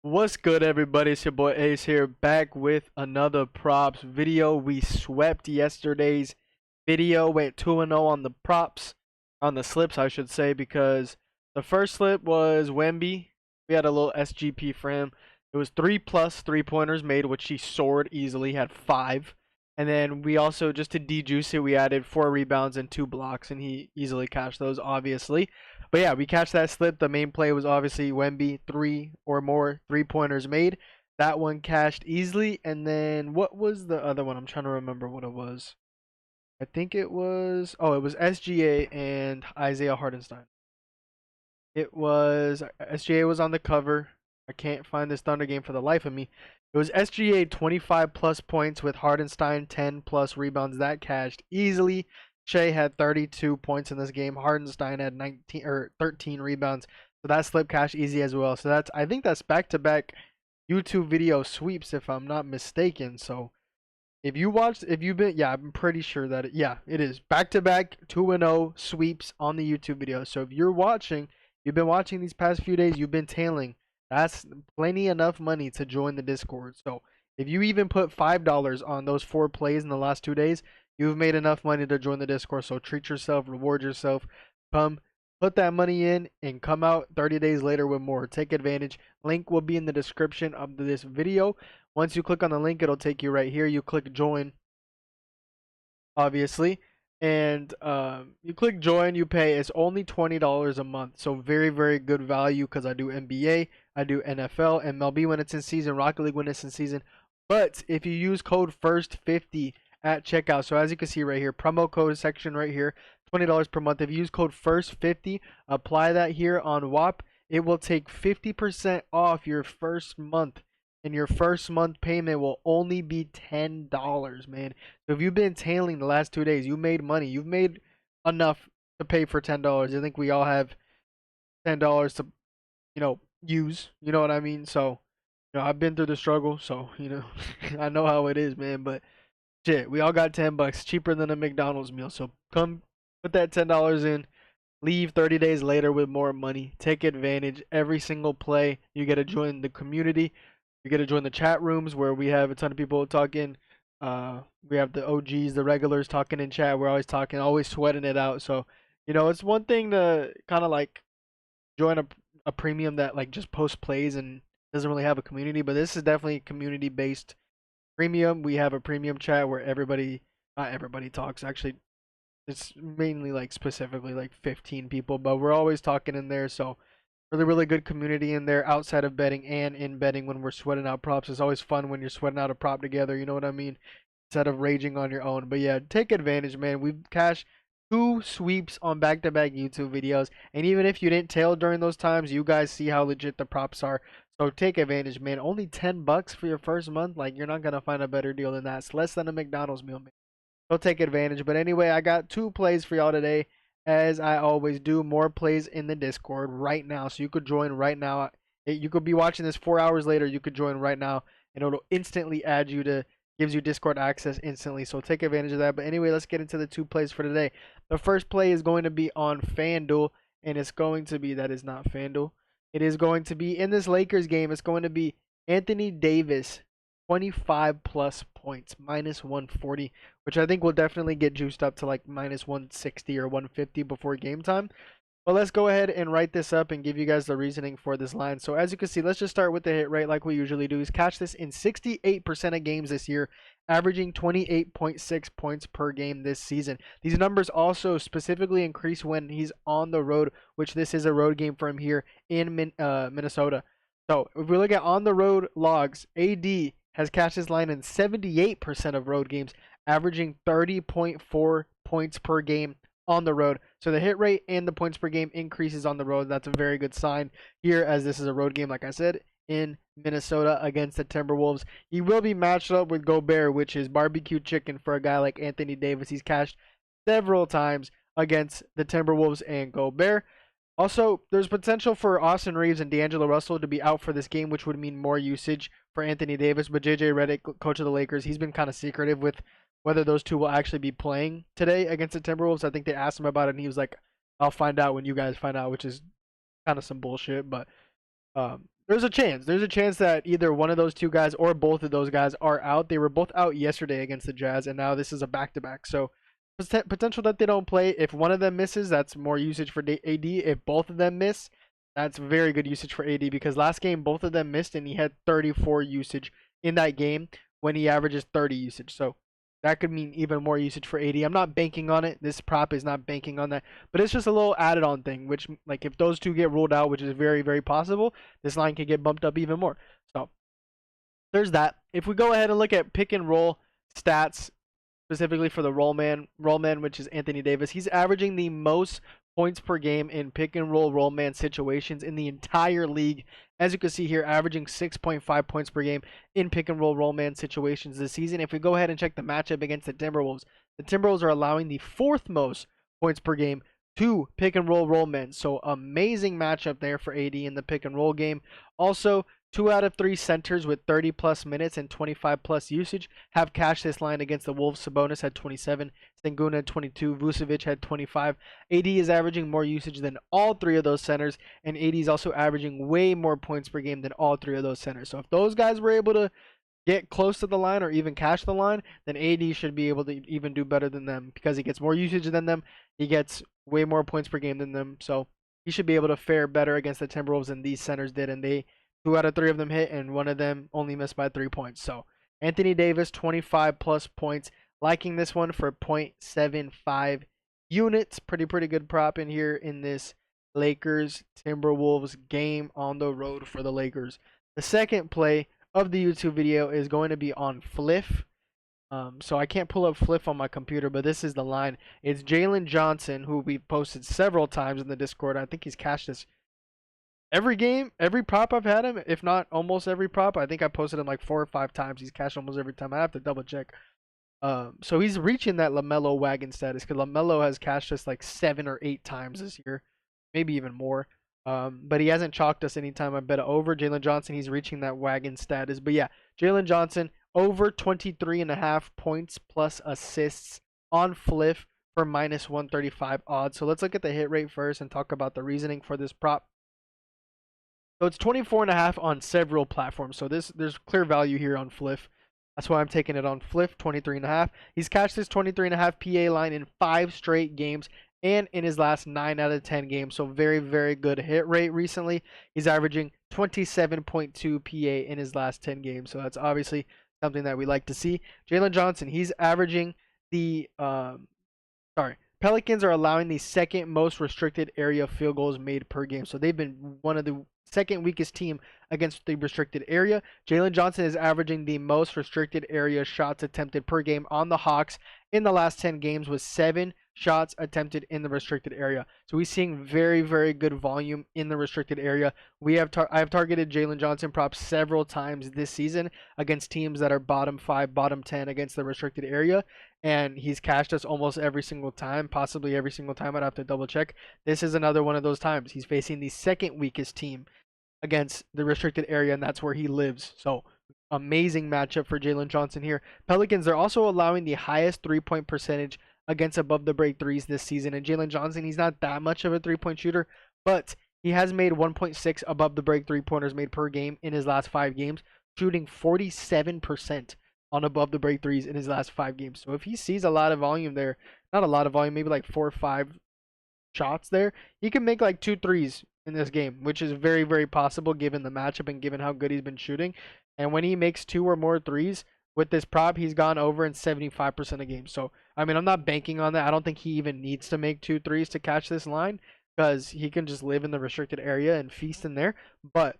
What's good, everybody? It's your boy Ace here, back with another props video. We swept yesterday's video, went 2-0 on the props, on the slips, I should say, because the first slip was Wemby. We had a little SGP for him. It was 3+ 3-pointers made, which he soared easily, had 5. And then we also, just to dejuice it, we added 4 rebounds and 2 blocks, and he easily cashed those, obviously. But yeah, we catch that slip. The main play was obviously Wemby, 3 or more 3-pointers made. That one cashed easily. And then what was the other one? I'm trying to remember what it was. I think it was, oh, it was SGA and Isaiah Hartenstein. It was, SGA was on the cover. I can't find this Thunder game for the life of me. It was SGA 25+ points with Hartenstein 10+ rebounds. That cashed easily. Shea had 32 points in this game. Hardenstein had 19 or 13 rebounds. So that slip cash easy as well. So I think that's back-to-back YouTube video sweeps if I'm not mistaken. So if you've been, yeah, I'm pretty sure that it is back-to-back 2-0 sweeps on the YouTube video. So if you've been watching these past few days, you've been tailing. That's plenty enough money to join the Discord. So if you even put $5 on those 4 plays in the last 2 days, you've made enough money to join the Discord. So treat yourself, reward yourself. Come, put that money in, and come out 30 days later with more. Take advantage. Link will be in the description of this video. Once you click on the link, it'll take you right here. You click join, obviously. And you click join, you pay. It's only $20 a month. So very, very good value because I do NBA, I do NFL, MLB when it's in season, Rocket League when it's in season. But if you use code FIRST50 at checkout, so as you can see right here, promo code section right here, $20 per month. If you use code FIRST50, apply that here on WAP, it will take 50% off your first month. And your first month payment will only be $10, man. So if you've been tailing the last 2 days, you made money. You've made enough to pay for $10. I think we all have $10 to, use. You know what I mean? So, I've been through the struggle, so I know how it is, man. But shit, we all got $10, cheaper than a McDonald's meal. So come put that $10 in. Leave 30 days later with more money. Take advantage. Every single play, you get to join the community. You get to join the chat rooms where we have a ton of people talking. We have the OGs, the regulars talking in chat. We're always talking, always sweating it out. So, it's one thing to kind of like join a premium that like just posts plays and doesn't really have a community, but this is definitely community based premium. We have a premium chat where not everybody talks. Actually, it's mainly like specifically like 15 people, but we're always talking in there. So really, really good community in there outside of betting and in betting when we're sweating out props. It's always fun when you're sweating out a prop together. You know what I mean? Instead of raging on your own. But yeah, take advantage, man. We've cashed 2 sweeps on back-to-back YouTube videos. And even if you didn't tail during those times, you guys see how legit the props are. So take advantage, man. Only $10 for your first month. Like, you're not going to find a better deal than that. It's less than a McDonald's meal, man. So take advantage. But anyway, I got 2 plays for y'all today. As I always do, more plays in the Discord right now. So you could join right now. You could be watching this 4 hours later. You could join right now. And it'll instantly add you to, gives you Discord access instantly. So take advantage of that. But anyway, let's get into the 2 plays for today. The first play is going to be on FanDuel. And it's going to be, that is not FanDuel. It is going to be in this Lakers game. It's going to be Anthony Davis, 25+ points, -140, which I think will definitely get juiced up to like -160 or 150 before game time. But let's go ahead and write this up and give you guys the reasoning for this line. So as you can see, let's just start with the hit rate like we usually do. Is catch this in 68% of games this year, averaging 28.6 points per game this season. These numbers also specifically increase when he's on the road, which this is a road game for him here in Minnesota. So if we look at on the road logs, AD has cashed his line in 78% of road games, averaging 30.4 points per game on the road. So the hit rate and the points per game increases on the road. That's a very good sign here, as this is a road game, like I said, in Minnesota against the Timberwolves. He will be matched up with Gobert, which is barbecue chicken for a guy like Anthony Davis. He's cashed several times against the Timberwolves and Gobert. Also, there's potential for Austin Reeves and D'Angelo Russell to be out for this game, which would mean more usage for Anthony Davis. But JJ Redick, coach of the Lakers, he's been kind of secretive with whether those two will actually be playing today against the Timberwolves. I think they asked him about it, and he was like, I'll find out when you guys find out, which is kind of some bullshit. But There's a chance. There's a chance that either one of those two guys or both of those guys are out. They were both out yesterday against the Jazz, and now this is a back-to-back. So potential that they don't play. If one of them misses, that's more usage for AD. If both of them miss, that's very good usage for AD because last game both of them missed and he had 34 usage in that game when he averages 30 usage. So that could mean even more usage for AD. I'm not banking on it. This prop is not banking on that, but it's just a little added on thing, which like if those two get ruled out, which is very, very possible, this line could get bumped up even more. So there's that. If we go ahead and look at pick and roll stats, specifically for the roll man, which is Anthony Davis, he's averaging the most points per game in pick and roll man situations in the entire league. As you can see here, averaging 6.5 points per game in pick and roll man situations this season. If we go ahead and check the matchup against the Timberwolves are allowing the fourth most points per game to pick and roll men. So amazing matchup there for AD in the pick and roll game. Also, 2 out of 3 centers with 30 plus minutes and 25 plus usage have cashed this line against the Wolves. Sabonis had 27, Sengun had 22, Vucevic had 25. AD is averaging more usage than all 3 of those centers, and AD is also averaging way more points per game than all 3 of those centers. So if those guys were able to get close to the line or even cash the line, then AD should be able to even do better than them because he gets more usage than them. He gets way more points per game than them. So he should be able to fare better against the Timberwolves than these centers did, and they 2 out of 3 of them hit, and one of them only missed by 3 points. So Anthony Davis, 25 plus points. Liking this one for 0.75 units. Pretty good prop in here in this Lakers Timberwolves game on the road for the Lakers. The second play of the YouTube video is going to be on Fliff. So I can't pull up Fliff on my computer, but this is the line. It's Jalen Johnson, who we've posted several times in the Discord. I think he's cashed this every game, every prop I've had him, if not almost every prop. I think I posted him like 4 or 5 times. He's cashed almost every time. I have to double check. So he's reaching that LaMelo wagon status because LaMelo has cashed us like 7 or 8 times this year, maybe even more. But he hasn't chalked us anytime I bet over. Jalen Johnson, he's reaching that wagon status. But yeah, Jalen Johnson over 23.5 points plus assists on Fliff for minus 135 odds. So let's look at the hit rate first and talk about the reasoning for this prop. So it's 24.5 on several platforms. So there's clear value here on Fliff. That's why I'm taking it on Fliff, 23.5. He's cashed this 23.5 PA line in 5 straight games and in his last 9 out of 10 games. So very good hit rate recently. He's averaging 27.2 PA in his last 10 games. So that's obviously something that we like to see. Jalen Johnson, he's averaging the Pelicans are allowing the second most restricted area field goals made per game. So they've been one of the second weakest team against the restricted area. Jalen Johnson is averaging the most restricted area shots attempted per game on the Hawks in the last 10 games with 7 shots attempted in the restricted area. So we're seeing very good volume in the restricted area. I have targeted Jalen Johnson props several times this season against teams that are bottom 5, bottom 10 against the restricted area, and he's cashed us almost every single time, possibly every single time. I'd have to double check. This is another one of those times. He's facing the second weakest team against the restricted area, and that's where he lives. So amazing matchup for Jalen Johnson here. Pelicans are also allowing the highest 3-point percentage against above the break threes this season, and Jalen Johnson, he's not that much of a 3-point shooter, but he has made 1.6 above the break 3-pointers made per game in his last 5 games, shooting 47% on above the break threes in his last 5 games. So if he sees a lot of volume there, not a lot of volume, maybe like 4 or 5 shots there, he can make like 2 threes in this game, which is very possible given the matchup and given how good he's been shooting. And when he makes 2 or more threes with this prop, he's gone over in 75% of games. So I mean, I'm not banking on that. I don't think he even needs to make 2 threes to catch this line because he can just live in the restricted area and feast in there. But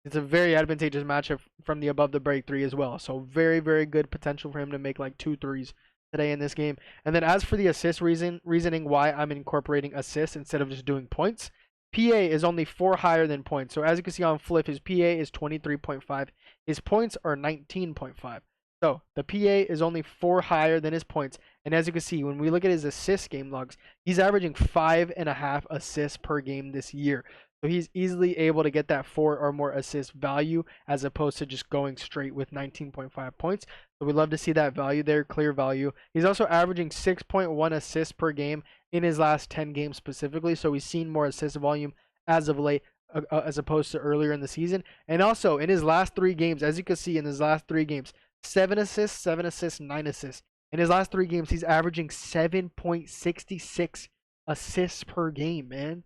it's a very advantageous matchup from the above the break 3 as well. So very good potential for him to make like 2 threes today in this game. And then as for the assist reasoning why I'm incorporating assists instead of just doing points, PA is only 4 higher than points. So as you can see on Fliff, his PA is 23.5. His points are 19.5. So the PA is only 4 higher than his points. And as you can see, when we look at his assist game logs, he's averaging 5.5 assists per game this year. So he's easily able to get that 4 or more assist value as opposed to just going straight with 19.5 points. So we love to see that value there, clear value. He's also averaging 6.1 assists per game in his last 10 games specifically. So we've seen more assist volume as of late. as opposed to earlier in the season. And also in his last 3 games, as you can see in his last 3 games, 7 assists, 7 assists, 9 assists. In his last 3 games, he's averaging 7.66 assists per game, man.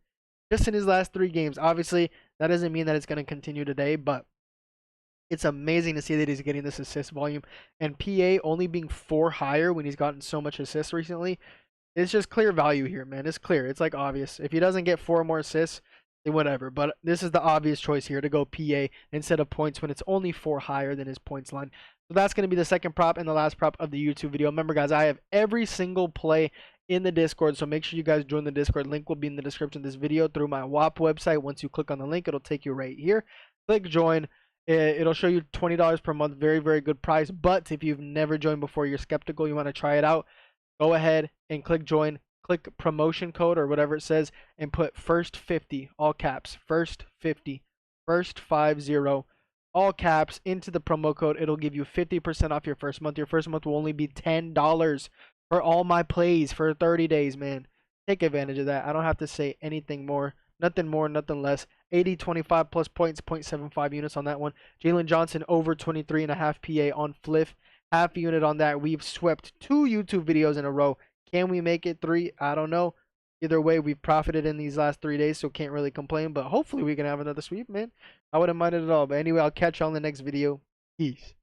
Just in his last 3 games. Obviously, that doesn't mean that it's going to continue today, but it's amazing to see that he's getting this assist volume. And PA only being 4 higher when he's gotten so much assists recently. It's just clear value here, man. It's clear. It's like obvious. If he doesn't get 4 more assists, then whatever. But this is the obvious choice here to go PA instead of points when it's only 4 higher than his points line. So that's going to be the second prop and the last prop of the YouTube video. Remember, guys, I have every single play in the Discord, so make sure you guys join the Discord. Link will be in the description of this video through my WAP website. Once you click on the link, it'll take you right here. Click join. It'll show you $20 per month. Very, very good price. But if you've never joined before, you're skeptical, you want to try it out, go ahead and click join. Click promotion code or whatever it says and put first 50, all caps, first 50, first 50, all caps into the promo code. It'll give you 50% off your first month. Your first month will only be $10 for all my plays for 30 days, man. Take advantage of that. I don't have to say anything more. Nothing more, nothing less. 80, 25 plus points, 0.75 units on that one. Jalen Johnson over 23.5 PA on Fliff. Half unit on that. We've swept 2 YouTube videos in a row. Can we make it 3? I don't know. Either way, we've profited in these last 3 days, so can't really complain. But hopefully we can have another sweep, man. I wouldn't mind it at all. But anyway, I'll catch you on the next video. Peace.